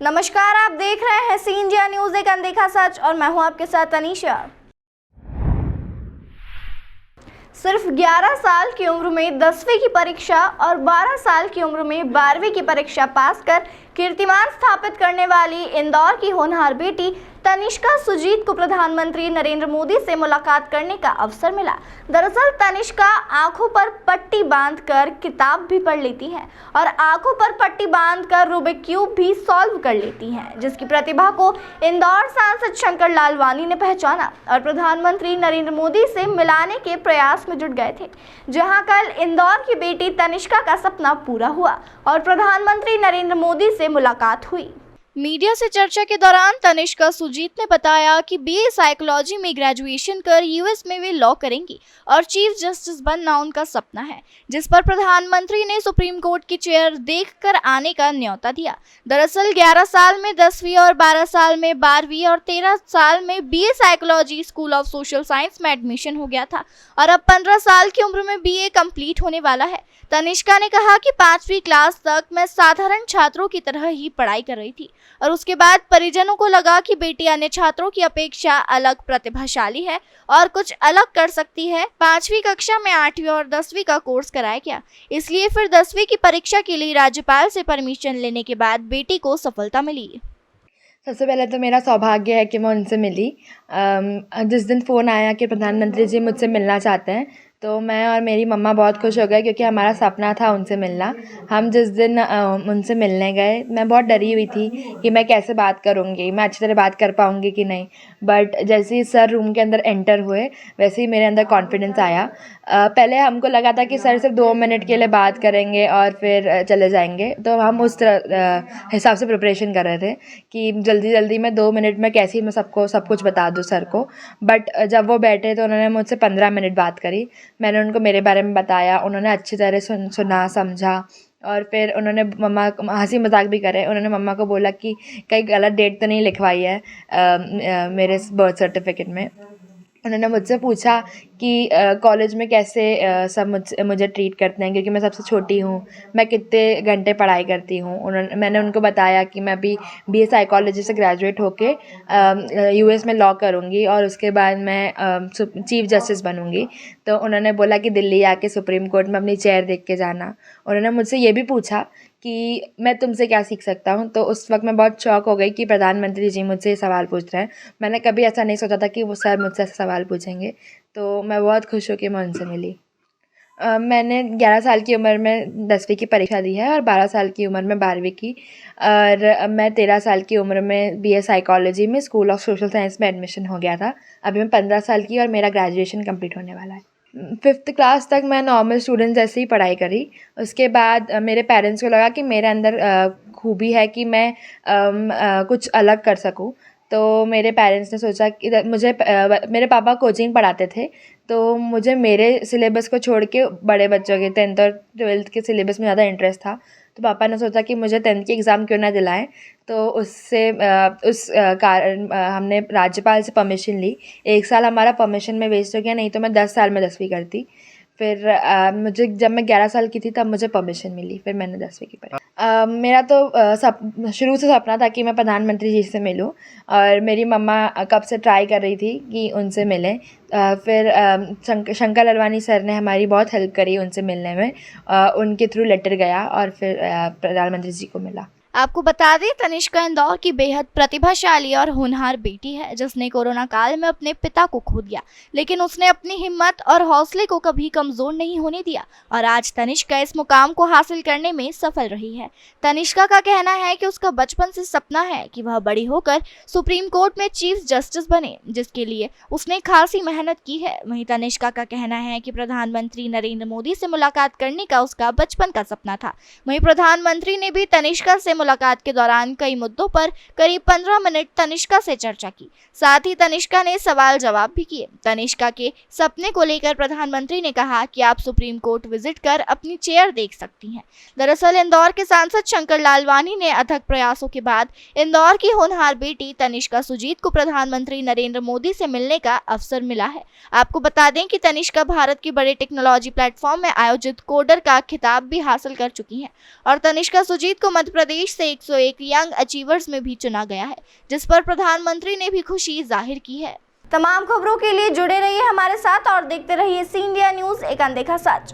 नमस्कार, आप देख रहे हैं सी इंडिया न्यूज, एक अनदेखा सच, और मैं हूं आपके साथ अनीशा। सिर्फ 11 साल की उम्र में 10वीं की परीक्षा और 12 साल की उम्र में 12वीं की परीक्षा पास कर कीर्तिमान स्थापित करने वाली इंदौर की होनहार बेटी तनिष्का सुजीत को प्रधानमंत्री नरेंद्र मोदी से मुलाकात करने का अवसर मिला। दरअसल तनिष्का आंखों पर पट्टी बांधकर किताब भी पढ़ लेती हैं और आंखों पर पट्टी बांधकर रूबिक क्यूब भी सॉल्व कर लेती हैं, जिसकी प्रतिभा को इंदौर सांसद शंकर लालवानी ने पहचाना और प्रधानमंत्री नरेंद्र मोदी से मिलाने के प्रयास में जुट गए थे। जहां कल इंदौर की बेटी तनिष्का का सपना पूरा हुआ और प्रधानमंत्री नरेंद्र मोदी से मुलाकात हुई। मीडिया से चर्चा के दौरान तनिष्का सुजीत ने बताया कि बीए साइकोलॉजी में ग्रेजुएशन कर यूएस में वे लॉ करेंगी और चीफ जस्टिस बनना उनका सपना है, जिस पर प्रधानमंत्री ने सुप्रीम कोर्ट की चेयर देखकर आने का न्योता दिया। दरअसल 11 साल में 10वीं और 12 साल में 12वीं और 13 साल में BA psychology school of social science में एडमिशन हो गया था और अब 15 साल की उम्र में बीए कंप्लीट होने वाला है। तनिष्का ने कहा कि 5वीं क्लास तक मैं साधारण छात्रों की तरह ही पढ़ाई कर रही थी और उसके बाद परिजनों को लगा कि बेटी अन्य छात्रों की अपेक्षा अलग प्रतिभाशाली है और कुछ अलग कर सकती है। 5वीं कक्षा में 8वीं और 10वीं का कोर्स कराया गया, इसलिए फिर 10वीं की परीक्षा के लिए राज्यपाल से परमिशन लेने के बाद बेटी को सफलता मिली। सबसे पहले तो मेरा सौभाग्य है कि मैं उनसे मिली। जिस दिन फ़ोन आया कि प्रधानमंत्री जी मुझसे मिलना चाहते हैं, तो मैं और मेरी मम्मा बहुत खुश हो गए, क्योंकि हमारा सपना था उनसे मिलना। हम जिस दिन उनसे मिलने गए, मैं बहुत डरी हुई थी कि मैं कैसे बात करूँगी, मैं अच्छी तरह बात कर पाऊँगी कि नहीं। बट जैसे ही सर रूम के अंदर एंटर हुए, वैसे ही मेरे अंदर कॉन्फिडेंस आया। पहले हमको लगा था कि सर सिर्फ 2 मिनट के लिए बात करेंगे और फिर चले जाएंगे, तो हम उस तरह हिसाब से प्रिपरेशन कर रहे थे कि जल्दी जल्दी में 2 मिनट में कैसे ही मैं सबको सब कुछ बता दूँ सर को। बट जब वो बैठे तो उन्होंने मुझसे 15 मिनट बात करी। मैंने उनको मेरे बारे में बताया, उन्होंने अच्छी तरह सुना समझा और फिर उन्होंने मम्मा हंसी मजाक भी करे। उन्होंने मम्मा को बोला कि कहीं गलत डेट तो नहीं लिखवाई है मेरे बर्थ सर्टिफिकेट में। उन्होंने मुझसे पूछा कि कॉलेज में कैसे सब मुझे ट्रीट करते हैं, क्योंकि मैं सबसे छोटी हूँ, मैं कितने घंटे पढ़ाई करती हूँ। मैंने उनको बताया कि मैं अभी बीए साइकोलॉजी से ग्रेजुएट होके यूएस में लॉ करूँगी और उसके बाद मैं चीफ जस्टिस बनूँगी। तो उन्होंने बोला कि दिल्ली आके सुप्रीम कोर्ट में अपनी चेयर देख के जाना। उन्होंने मुझसे ये भी पूछा कि मैं तुमसे क्या सीख सकता हूँ। तो उस वक्त मैं बहुत शॉक हो गई कि प्रधानमंत्री जी मुझसे ये सवाल पूछ रहे हैं। मैंने कभी ऐसा नहीं सोचा था कि वो सर मुझसे ऐसा सवाल पूछेंगे, तो मैं बहुत खुश हूँ कि मैं उनसे मिली। मैंने 11 साल की उम्र में 10वीं की परीक्षा दी है और 12 साल की उम्र में 12वीं की, और मैं 13 साल की उम्र में बीए साइकोलॉजी में स्कूल ऑफ सोशल साइंस में एडमिशन हो गया था। अभी मैं 15 साल की और मेरा ग्रेजुएशन कंप्लीट होने वाला है। 5th क्लास तक मैं नॉर्मल स्टूडेंट जैसे ही पढ़ाई करी। उसके बाद मेरे पेरेंट्स को लगा कि मेरे अंदर खूबी है कि मैं कुछ अलग कर सकूं। तो मेरे पेरेंट्स ने सोचा कि मेरे पापा कोचिंग पढ़ाते थे, तो मुझे मेरे सिलेबस को छोड़ के बड़े बच्चों के 10th और 12th के सिलेबस में ज़्यादा इंटरेस्ट था। तो पापा ने सोचा कि मुझे 10th की एग्ज़ाम क्यों ना दिलाएं। तो उस कारण हमने राज्यपाल से परमिशन ली। 1 साल हमारा परमिशन में वेस्ट हो गया, नहीं तो मैं 10 साल में 10वीं करती। फिर मुझे जब मैं 11 साल की थी तब मुझे परमिशन मिली, फिर मैंने 10वीं की पढ़ी। मेरा तो शुरू से सपना था कि मैं प्रधानमंत्री जी से मिलूं, और मेरी मम्मा कब से ट्राई कर रही थी कि उनसे मिलें। फिर शंकर लालवानी सर ने हमारी बहुत हेल्प करी उनसे मिलने में। उनके थ्रू लेटर गया और फिर प्रधानमंत्री जी को मिला। आपको बता दें, तनिष्का इंदौर की बेहद प्रतिभाशाली और होनहार बेटी है, जिसने कोरोना काल में अपने पिता को खो दिया, लेकिन उसने अपनी हिम्मत और हौसले को कभी कमजोर नहीं होने दिया और आज तनिष्का इस मुकाम को हासिल करने में सफल रही है। तनिष्का का कहना है कि उसका बचपन से सपना है कि वह बड़ी होकर सुप्रीम कोर्ट में चीफ जस्टिस बने, जिसके लिए उसने खासी मेहनत की है। वहीं तनिष्का का कहना है कि प्रधानमंत्री नरेंद्र मोदी से मुलाकात करने का उसका बचपन का सपना था। वहीं प्रधानमंत्री ने भी तनिष्का से मुलाकात के दौरान कई मुद्दों पर करीब 15 मिनट तनिष्का से चर्चा की। साथ ही तनिष्का ने सवाल जवाब भी किए। तनिष्का के सपने को लेकर प्रधानमंत्री ने कहा कि आप सुप्रीम कोर्ट विजिट कर अपनी चेयर देख सकती हैं। दरअसल इंदौर के सांसद शंकर लालवानी ने अथक प्रयासों के बाद इंदौर की होनहार बेटी तनिष्का सुजीत को प्रधानमंत्री नरेंद्र मोदी से मिलने का अवसर मिला है। आपको बता दें कि तनिष्का भारत के बड़े टेक्नोलॉजी प्लेटफॉर्म में आयोजित कोडर का खिताब भी हासिल कर चुकी हैं और तनिष्का सुजीत को मध्य प्रदेश देश से 101 यंग अचीवर्स में भी चुना गया है, जिस पर प्रधानमंत्री ने भी खुशी जाहिर की है। तमाम खबरों के लिए जुड़े रहिए हमारे साथ और देखते रहिए सी इंडिया न्यूज़, एक अनदेखा सच।